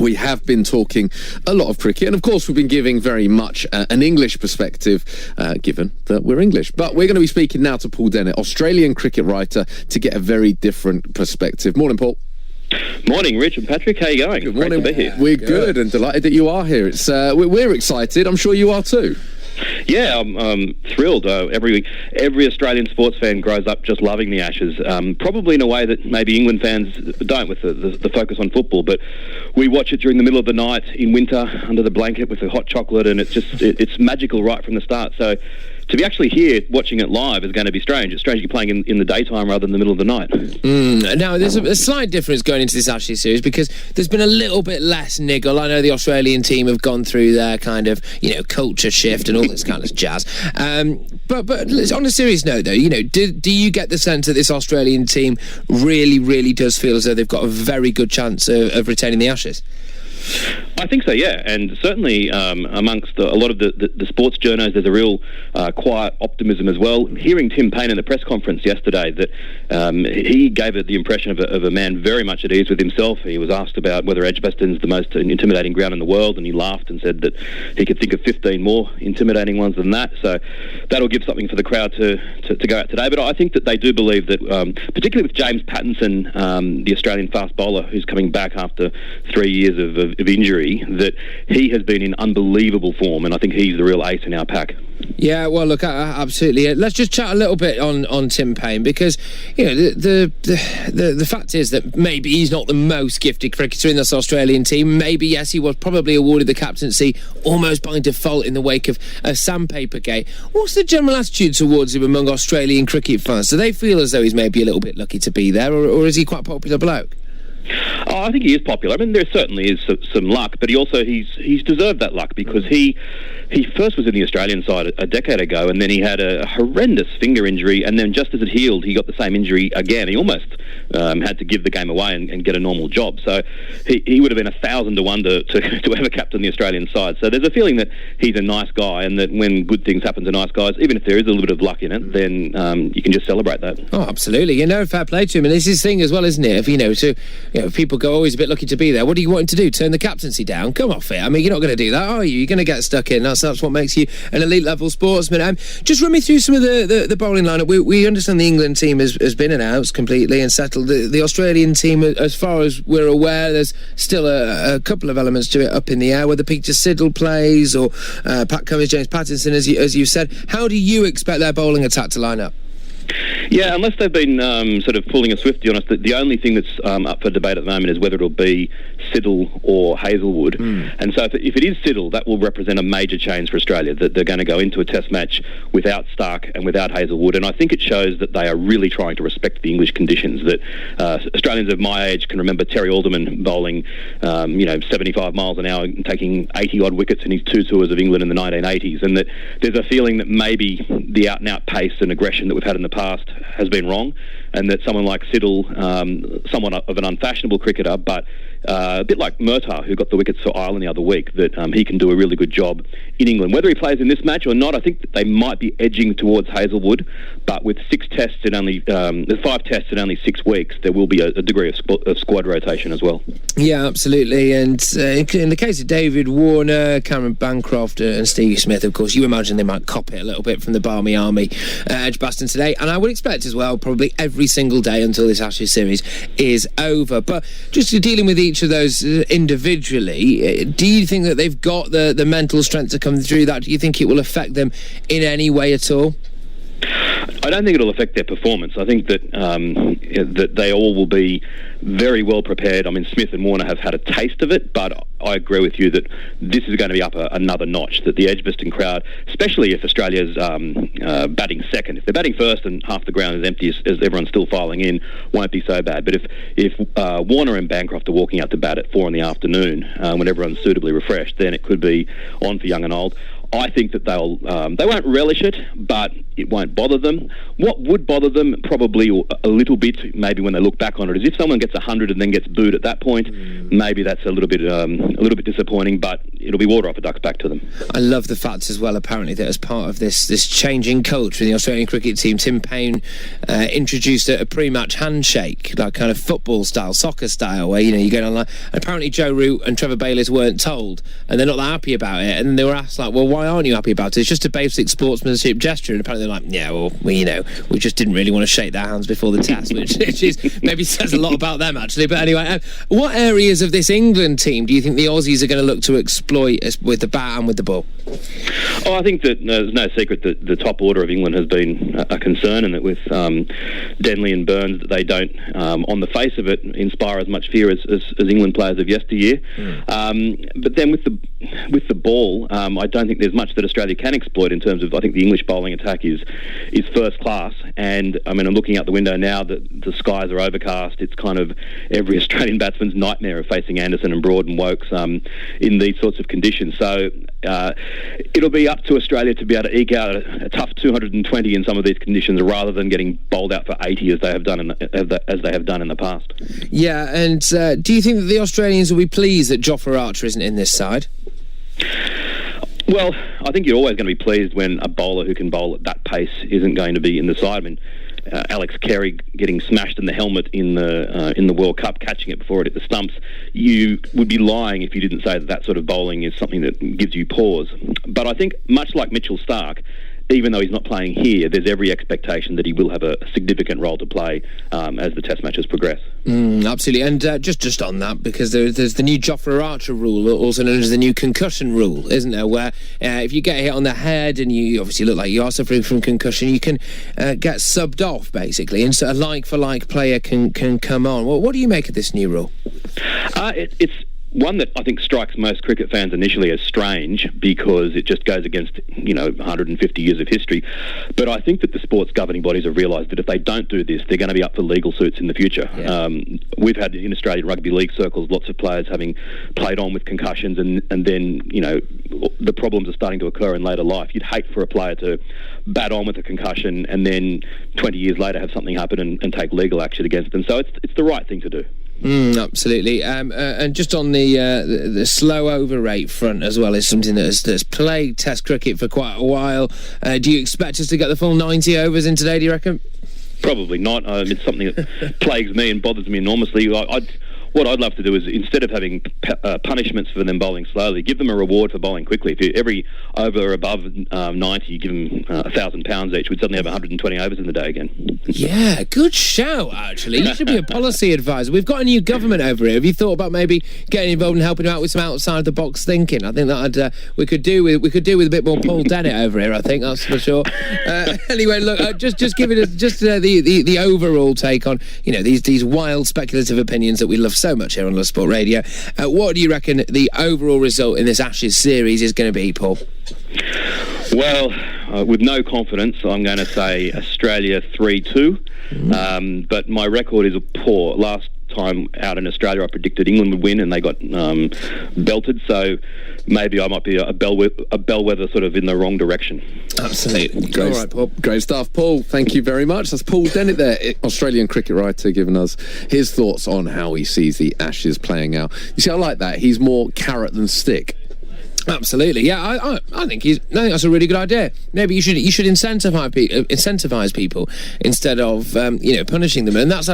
We have been talking a lot of cricket, and of course we've been giving very much an English perspective, given that we're English. But we're going to be speaking now to Paul Dennett, Australian cricket writer, to get a very different perspective. Morning, Paul. Morning, Rich and Patrick. How are you going? Good morning. Great to be here. We're good and delighted that you are here. It's we're excited. I'm sure you are too. Yeah, I'm thrilled. Every Australian sports fan grows up just loving the Ashes, probably in a way that maybe England fans don't, with the focus on football. But we watch it during the middle of the night in winter under the blanket with the hot chocolate, and it's magical right from the start. So to be actually here watching it live is going to be strange. It's strange you're playing in the daytime rather than the middle of the night. Now, there's a slight difference going into this Ashes series because there's been a little bit less niggle. I know the Australian team have gone through their kind of, culture shift and all this kind of jazz. But on a serious note, though, do you get the sense that this Australian team really, really does feel as though they've got a very good chance of retaining the Ashes? I think so, yeah, and certainly amongst a lot of the sports journos, there's a real quiet optimism as well. Hearing Tim Payne in the press conference yesterday, that he gave it the impression of a man very much at ease with himself. He was asked about whether Edgbaston's the most intimidating ground in the world, and he laughed and said that he could think of 15 more intimidating ones than that. So that'll give something for the crowd to go out today. But I think that they do believe that, particularly with James Pattinson, the Australian fast bowler who's coming back after 3 years of injury, that he has been in unbelievable form, and I think he's the real ace in our pack. Yeah, well, look, absolutely. Let's just chat a little bit on Tim Payne, because the fact is that maybe he's not the most gifted cricketer in this Australian team. Maybe, yes, he was probably awarded the captaincy almost by default in the wake of Sandpaper Gate. What's the general attitude towards him among Australian cricket fans? Do they feel as though he's maybe a little bit lucky to be there, or is he quite a popular bloke? I think he is popular. I mean, there certainly is some luck, but he's deserved that luck, because he first was in the Australian side a decade ago, and then he had a horrendous finger injury, and then just as it healed, he got the same injury again. He almost had to give the game away and get a normal job. So he would have been 1,000 to 1 to ever captain the Australian side. So there's a feeling that he's a nice guy, and that when good things happen to nice guys, even if there is a little bit of luck in it, then you can just celebrate that. Oh, absolutely. Fair play to him, and it's his thing as well, isn't it? If people go, always a bit lucky to be there. What do you want him to do? Turn the captaincy down? Come off it. I mean, you're not going to do that, are you? You're going to get stuck in. That's what makes you an elite level sportsman. Just run me through some of the bowling lineup. We understand the England team has been announced completely and settled. The Australian team, as far as we're aware, there's still a couple of elements to it up in the air, whether Peter Siddle plays or Pat Cummins, James Pattinson, as you said. How do you expect their bowling attack to line up? Yeah, unless they've been sort of pulling a Swifty on us, the only thing that's up for debate at the moment is whether it'll be Siddle or Hazlewood. And so if it is Siddle, that will represent a major change for Australia, that they're going to go into a test match without Stark and without Hazlewood. And I think it shows that they are really trying to respect the English conditions, that Australians of my age can remember Terry Alderman bowling 75 miles an hour and taking 80-odd wickets in his 2 tours of England in the 1980s, and that there's a feeling that maybe the out-and-out pace and aggression that we've had in the past has been wrong, and that someone like Siddle, someone of an unfashionable cricketer, but a bit like Murtagh, who got the wickets for Ireland the other week, that he can do a really good job in England. Whether he plays in this match or not, I think that they might be edging towards Hazlewood, but with 5 tests in only 6 weeks, there will be a degree of squad rotation as well. Yeah, absolutely. And in the case of David Warner, Cameron Bancroft and Steve Smith, of course, you imagine they might copy it a little bit from the Barmy Army Edgbaston today, and I would expect as well probably every single day until this Ashes series is over. But just dealing with each of those individually, do you think that they've got the mental strength to come through that? Do you think it will affect them in any way at all? I don't think it'll affect their performance. I think that that they all will be very well prepared. I mean, Smith and Warner have had a taste of it, but I agree with you that this is going to be up another notch, that the Edgbaston crowd, especially if Australia's batting second, if they're batting first and half the ground is empty as everyone's still filing in, won't be so bad. But if Warner and Bancroft are walking out to bat at 4 in the afternoon when everyone's suitably refreshed, then it could be on for young and old. I think that they won't relish it, but it won't bother them. What would bother them, probably a little bit, maybe when they look back on it, is if someone gets 100 and then gets booed at that point. Maybe that's a little bit disappointing. But it'll be water off a duck's back to them. I love the fact as well, apparently, that as part of this changing culture in the Australian cricket team, Tim Payne introduced a pre-match handshake, like kind of football style, soccer style, where, you go online. Apparently Joe Root and Trevor Bayliss weren't told, and they're not that happy about it, and they were asked, like, well, why aren't you happy about it? It's just a basic sportsmanship gesture, and apparently they're like, yeah, well, we just didn't really want to shake their hands before the test, which is maybe says a lot about them, actually. But anyway, what areas of this England team do you think the Aussies are going to look to exploit with the bat and with the ball? Oh, I think that there's no secret that the top order of England has been a concern, and that with Denley and Burns, that they don't, on the face of it, inspire as much fear as England players of yesteryear. But then with the ball, I don't think there's much that Australia can exploit in terms of, I think the English bowling attack is first class, and I mean, I'm looking out the window now that the skies are overcast. It's kind of every Australian batsman's nightmare of facing Anderson and Broad and Wokes in these sorts of conditions. So it'll be up to Australia to be able to eke out a tough 220 in some of these conditions, rather than getting bowled out for 80 as they have done in the past. Yeah, and do you think that the Australians will be pleased that Jofra Archer isn't in this side? Well, I think you're always going to be pleased when a bowler who can bowl at that pace isn't going to be in the side. I mean, Alex Carey getting smashed in the helmet in the World Cup, catching it before it hit the stumps. You would be lying if you didn't say that sort of bowling is something that gives you pause. But I think, much like Mitchell Starc, even though he's not playing here, there's every expectation that he will have a significant role to play as the Test matches progress. Absolutely, and just on that, because there's the new Jofra Archer rule, also known as the new concussion rule, isn't there? Where if you get hit on the head and you obviously look like you are suffering from concussion, you can get subbed off, basically, and so a like-for-like player can come on. What do you make of this new rule? It's one that I think strikes most cricket fans initially as strange, because it just goes against 150 years of history. But I think that the sports governing bodies have realised that if they don't do this, they're going to be up for legal suits in the future. Yeah. We've had in Australian rugby league circles lots of players having played on with concussions, and then the problems are starting to occur in later life. You'd hate for a player to bat on with a concussion and then 20 years later have something happen and take legal action against them. So it's the right thing to do. Absolutely, and just on the slow over rate front as well, is something that's plagued Test cricket for quite a while. Do you expect us to get the full 90 overs in today, do you reckon? Probably not. It's something that plagues me and bothers me enormously. What I'd love to do is, instead of having punishments for them bowling slowly, give them a reward for bowling quickly. If you, every over above 90, you give them £1,000 each, we'd suddenly have 120 overs in the day again. Yeah, good shout, actually. You should be a policy advisor. We've got a new government over here. Have you thought about maybe getting involved and helping out with some outside the box thinking? I think that we could do with a bit more Paul Dennett over here. I think that's for sure. Anyway, look, just give it the overall take on these wild speculative opinions that we love so much here on Love Sport Radio. What do you reckon the overall result in this Ashes series is going to be, Paul? Well, with no confidence, I'm going to say Australia 3-2. But my record is poor. Last time out in Australia, I predicted England would win, and they got belted. So maybe I might be a bellwether sort of in the wrong direction. Absolutely. Great, all right, Paul. Great stuff, Paul. Thank you very much. That's Paul Dennett there, Australian cricket writer, giving us his thoughts on how he sees the Ashes playing out. You see, I like that. He's more carrot than stick. Absolutely, yeah. I think that's a really good idea. Maybe you should incentivize people instead of punishing them, and that's